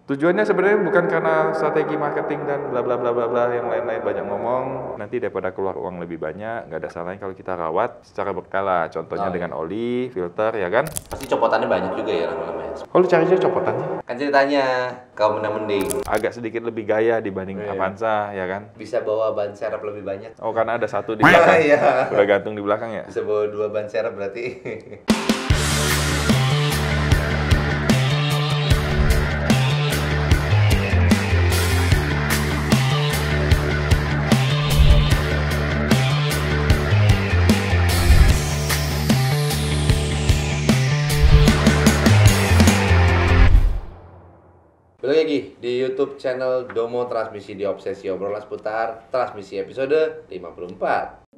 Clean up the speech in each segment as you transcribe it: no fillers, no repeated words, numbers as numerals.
Tujuannya sebenarnya bukan karena strategi marketing dan bla bla bla bla bla yang lain-lain banyak ngomong. Nanti daripada keluar uang lebih banyak, nggak ada salahnya kalau kita rawat secara berkala. Contohnya dengan oli, filter, ya kan? Pasti copotannya banyak juga ya lama-lama ya. Oh, lu cari aja copotannya. Kan ceritanya kau mending Agak sedikit lebih gaya dibanding Avanza, ya kan? bisa bawa ban serep lebih banyak. Oh, karena ada satu di belakang. Iya. Udah gantung di belakang ya? Bisa bawa 2 ban serep berarti. Balik lagi di YouTube channel Domo Transmisi di Obsesi, obrolan seputar transmisi episode 54.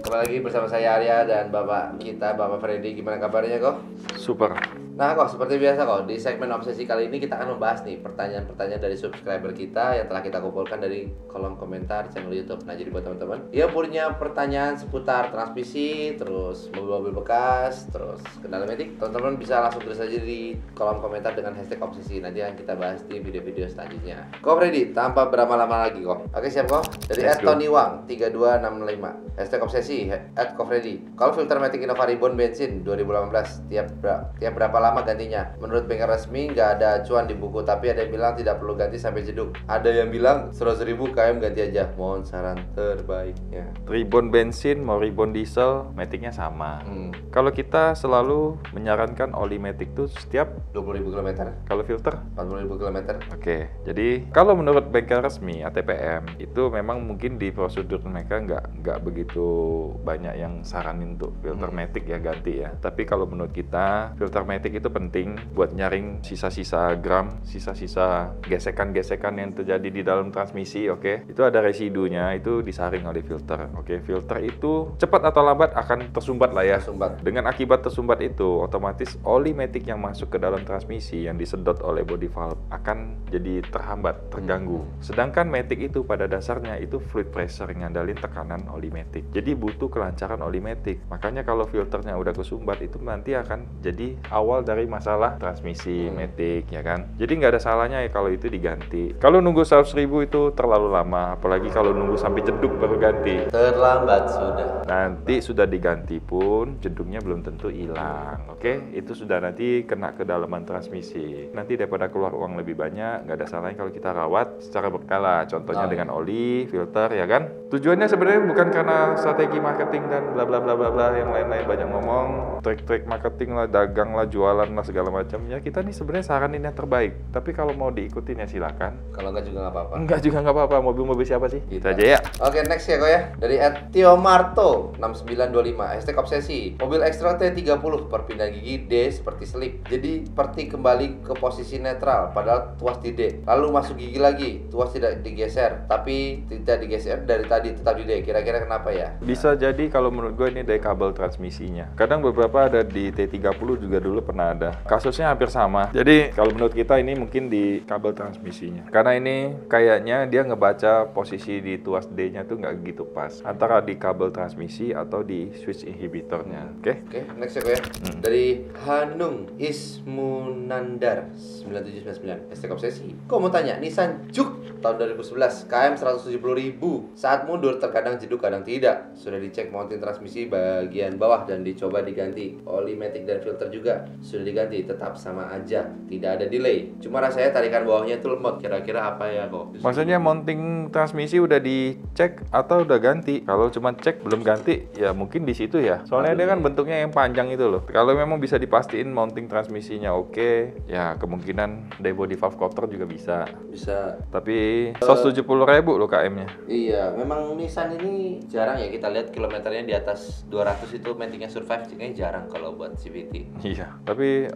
Kembali lagi bersama saya Arya dan Bapak kita, Bapak Freddy. Gimana kabarnya kok? Super. Nah kok, seperti biasa kok, di segmen Obsesi kali ini kita akan membahas nih pertanyaan-pertanyaan dari subscriber kita yang telah kita kumpulkan dari kolom komentar channel YouTube. Nah jadi buat teman-teman yang punya pertanyaan seputar transmisi, terus mobil-mobil bekas, terus kendala metik, teman-teman bisa langsung tulis aja di kolom komentar dengan hashtag Obsesi. Nanti akan kita bahas di video-video selanjutnya. Kok Freddy, tanpa berlama-lama lagi kok. Oke siap kok? Dari @TonyWang 3265 hashtag Obsesi, @Kofreddy. Kalau filter Matic Innova Ribbon bensin 2018 tiap berapa lama gantinya? Menurut bengkel resmi nggak ada acuan di buku, tapi ada yang bilang tidak perlu ganti sampai jeduk. Ada yang bilang 100.000 km ganti aja. Mohon saran terbaiknya. Ribbon bensin mau ribbon diesel, Matic-nya sama. Kalau kita selalu menyarankan oli Matic tuh setiap 20.000 km, kalau filter 40.000 km. Oke, jadi kalau menurut bengkel resmi ATPM itu memang mungkin di prosedur mereka nggak begitu banyak yang saranin untuk filter Matic ya ganti ya. Tapi kalau menurut kita filter Matic itu penting buat nyaring sisa-sisa gram, sisa-sisa gesekan-gesekan yang terjadi di dalam transmisi. Oke, itu ada residunya, itu disaring oleh filter. Oke, filter itu cepat atau lambat akan tersumbat lah ya. Tersumbat. Dengan akibat tersumbat itu, otomatis oli Matic yang masuk ke dalam transmisi yang disedot oleh body valve akan jadi terhambat, terganggu. Sedangkan Matic itu pada dasarnya itu fluid pressure yang ngandalin tekanan oli Matic. Jadi butuh kelancaran oli Matic. Makanya kalau filternya udah kesumbat itu nanti akan jadi awal dari masalah transmisi Matic ya kan. Jadi nggak ada salahnya ya kalau itu diganti. Kalau nunggu 100.000 itu terlalu lama, apalagi kalau nunggu sampai jeduk baru ganti. Terlambat sudah. Nanti sudah diganti pun jeduknya belum tentu hilang. Oke, itu sudah nanti kena ke dalaman transmisi. Nanti daripada keluar uang lebih banyak, nggak ada salahnya kalau kita rawat secara berkala. Contohnya dengan oli, filter ya kan. Tujuannya sebenarnya bukan karena strategi marketing dan bla bla bla bla bla yang lain-lain banyak ngomong, trik-trik marketing lah, dagang lah, jualan lah segala macam. Ya kita nih sebenarnya saranin yang terbaik. Tapi kalau mau diikutin ya silakan. Kalau enggak juga nggak apa-apa. Enggak juga nggak apa-apa. Mobil-mobil siapa sih? Gitu. Kita aja ya. Oke, next ya kok ya. Dari @tiomarto 6925 hashtag Obsesi. Mobil Extra T30 perpindahan gigi D seperti selip. Jadi seperti kembali ke posisi netral padahal tuas di D. Lalu masuk gigi lagi, tuas tidak digeser, tapi tidak digeser dari tadi tetap di D. Kira-kira kenapa ya? Bisa jadi kalau menurut gue ini dari kabel transmisinya. Kadang beberapa ada di T30 juga dulu pernah ada. Kasusnya hampir sama. Jadi kalau menurut kita ini mungkin di kabel transmisinya. Karena ini kayaknya dia ngebaca posisi di tuas D-nya tuh nggak gitu pas. Antara di kabel transmisi atau di switch inhibitornya. Oke? Oke, next ya kok ya. Dari Hanung Ismunandar 9799 hashtag Obsesi. Kok mau tanya, Nissan Juke tahun 2011 KM 170.000. Saat mundur terkadang jeduk kadang tidak. Sudah dicek mounting transmisi bagian bawah dan dicoba diganti. Oli Matic dan filter juga sudah diganti, tetap sama aja, tidak ada delay. Cuma rasanya tarikan bawahnya itu lemot. Kira-kira apa ya kok? Maksudnya mounting transmisi udah dicek atau udah ganti? Kalau cuma cek belum ganti, ya mungkin di situ ya. Soalnya dia kan bentuknya yang panjang itu loh. Kalau memang bisa dipastiin mounting transmisinya oke, ya kemungkinan dari body valve cover juga bisa. Bisa. Tapi 170.000 loh KM-nya. Iya, memang Nissan ini jarang ya kita lihat kilometernya di atas 200 itu Matic-nya survive. Kayaknya jarang kalau buat CVT. Iya, tapi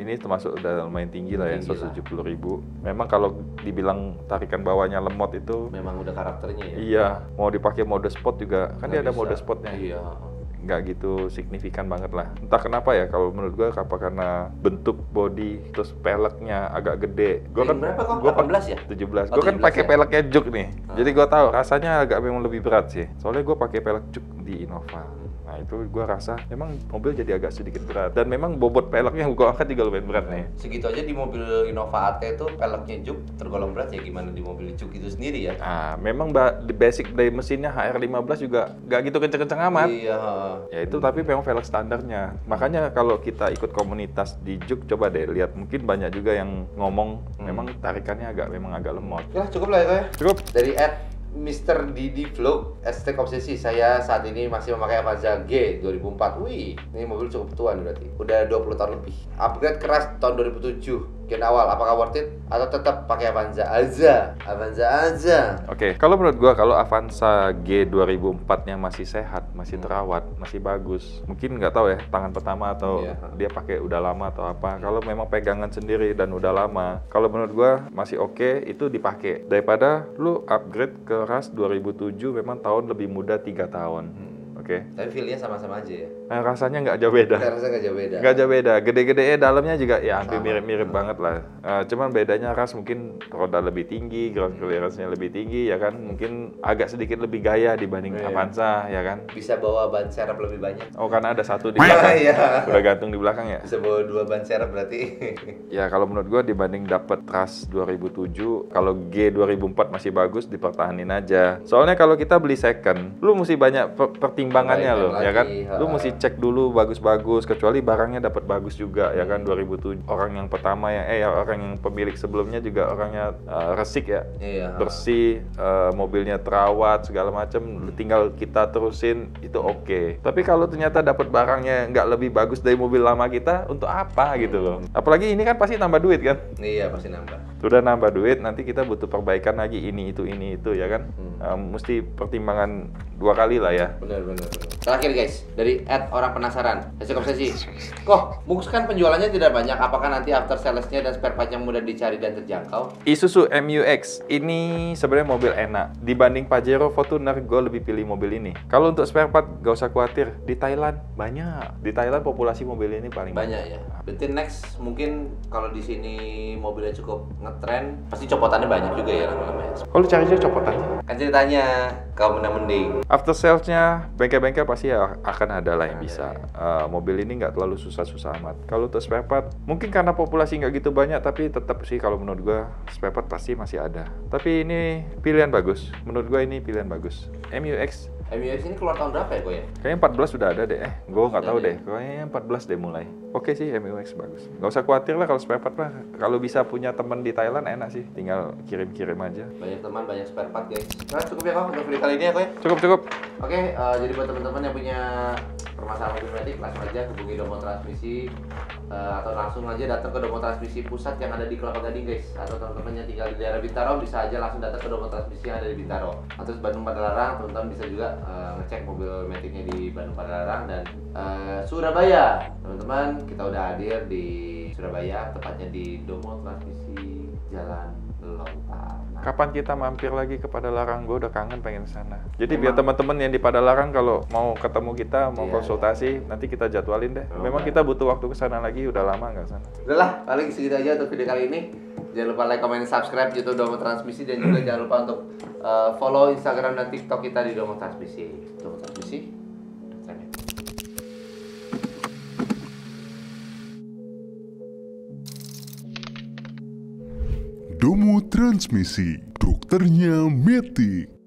ini termasuk udah lumayan tinggi lah ya, 170.000. Memang kalau dibilang tarikan bawahnya lemot itu memang udah karakternya ya. Iya, mau dipakai mode sport juga, kan dia ada mode sportnya. Iya. Nggak gitu signifikan banget lah. Entah kenapa ya, kalau menurut gue apa karena bentuk body terus peleknya agak gede. Gue kan berapa kok? Gua 18 ya? 17. Oh, Gue kan 17 pakai ya? peleknya Juke nih. Jadi gue tahu rasanya agak memang lebih berat sih. Soalnya gue pakai pelek Juke di Innova. Nah itu gue rasa memang mobil jadi agak sedikit berat. Dan memang bobot peleknya yang gue angkat juga lumayan berat nih. Segitu aja di mobil Innova AT itu peleknya juk tergolong berat ya, gimana di mobil juk itu sendiri ya? Nah memang di basic dari mesinnya HR15 juga gak gitu kenceng-kenceng amat. Iya. Ya itu tapi memang velg standarnya. Makanya kalau kita ikut komunitas di juk, coba deh lihat, mungkin banyak juga yang ngomong memang tarikannya memang agak lemot. Ya cukup lah ya, Ko ya. Cukup. Dari Mr. Didi Vlog, Hashtag Obsesi, saya saat ini masih memakai Avanza G 2004. Wih, ini mobil cukup tua nih berarti. Udah 20 tahun lebih. Upgrade keras tahun 2007. Gen awal, apakah worth it? Atau tetap pakai Avanza aja? Avanza aja. Oke, kalau menurut gua, kalau Avanza G 2004-nya masih sehat, masih terawat, masih bagus. Mungkin nggak tahu ya, tangan pertama atau dia pakai udah lama atau apa. Kalau memang pegangan sendiri dan udah lama, kalau menurut gua masih oke, itu dipakai. Daripada lu upgrade ke RAS 2007, memang tahun lebih muda 3 tahun. Oke. Tapi feel-nya sama-sama aja ya? Nah, rasanya nggak jauh beda. Rasanya nggak jauh beda? Nggak jauh beda. Gede-gedenya dalamnya juga ya hampir mirip-mirip banget lah. Cuman bedanya RAS mungkin roda lebih tinggi, ground clearance-nya lebih tinggi, ya kan? Mungkin agak sedikit lebih gaya dibanding Avanza, ya kan? Bisa bawa ban serep lebih banyak? Oh, karena ada satu di belakang. Iya. Udah gantung di belakang ya? Bisa bawa 2 ban serep berarti? Ya, kalau menurut gua dibanding dapat RAS 2007, kalau G 2004 masih bagus, dipertahanin aja. Soalnya kalau kita beli second, lu mesti banyak pertimbangannya loh, ya kan? Lu mesti cek dulu bagus-bagus, kecuali barangnya dapat bagus juga, ya kan? 2007 orang yang pertama orang yang pemilik sebelumnya juga orangnya resik ya, bersih, mobilnya terawat segala macam, tinggal kita terusin itu oke. Tapi kalau ternyata dapat barangnya nggak lebih bagus dari mobil lama kita, untuk apa gitu loh? Apalagi ini kan pasti nambah duit kan? Iya, pasti nambah. Sudah nambah duit, nanti kita butuh perbaikan lagi ini itu ya kan? Mesti pertimbangan 2 kali lah ya. Bener. Terakhir guys, dari orang penasaran, Hashtag Obsesi. Kok Mux kan penjualannya tidak banyak, apakah nanti after sales-nya dan spare part yang mudah dicari dan terjangkau? Isuzu MU-X ini sebenarnya mobil enak. Dibanding Pajero, Fortuner, gue lebih pilih mobil ini. Kalau untuk spare part, gak usah khawatir. Di Thailand banyak. Di Thailand populasi mobil ini paling banyak ya. Berarti next mungkin kalau di sini mobilnya cukup ngetren, pasti copotannya banyak juga ya lama-lama. Kalau cari aja copotannya. Kan ceritanya kau mending. After sales-nya bengkel-bengkel pasti akan ada lah yang bisa. Mobil ini nggak terlalu susah-susah amat. Kalau untuk spare part, mungkin karena populasi nggak gitu banyak, tapi tetap sih kalau menurut gua spare part pasti masih ada. Tapi ini pilihan bagus. Menurut gua ini pilihan bagus. MU-X ini keluar tahun berapa ya, Ko ya? Kayaknya 14 sudah ada deh. Gue nggak tahu deh. Kayaknya 14 deh mulai. Oke sih, MU-X bagus. Nggak usah khawatir lah kalau spare part lah. Kalau bisa punya teman di Thailand enak sih. Tinggal kirim-kirim aja. Banyak teman, banyak spare part guys. Nah, cukup ya, Ko, untuk video kali ini ya, Ko ya? Cukup. Oke, jadi buat teman-teman yang punya permasalahan mobil metik, langsung aja hubungi Domo Transmisi atau langsung aja datang ke Domo Transmisi pusat yang ada di Kelapa Gading guys. Atau teman-teman yang tinggal di daerah Bintaro bisa aja langsung datang ke Domo Transmisi yang ada di Bintaro. Atau Bandung Padalarang, teman-teman bisa juga ngecek mobil metiknya di Bandung Padalarang dan Surabaya. Teman-teman, kita udah hadir di Surabaya, tepatnya di Domo Transmisi Jalan Lontar. Kapan kita mampir lagi ke Padalarang? Gue udah kangen pengen sana. Jadi biar teman-teman yang di Padalarang kalau mau ketemu kita, mau konsultasi, nanti kita jadwalin deh. Memang kita butuh waktu ke sana lagi, udah lama nggak sana. Udahlah, paling segitu aja untuk video kali ini. Jangan lupa like, comment, subscribe YouTube Domo Transmisi dan juga jangan lupa untuk follow Instagram dan TikTok kita di Domo Transmisi. Domo Transmisi. Domo Transmisi, dokternya metik.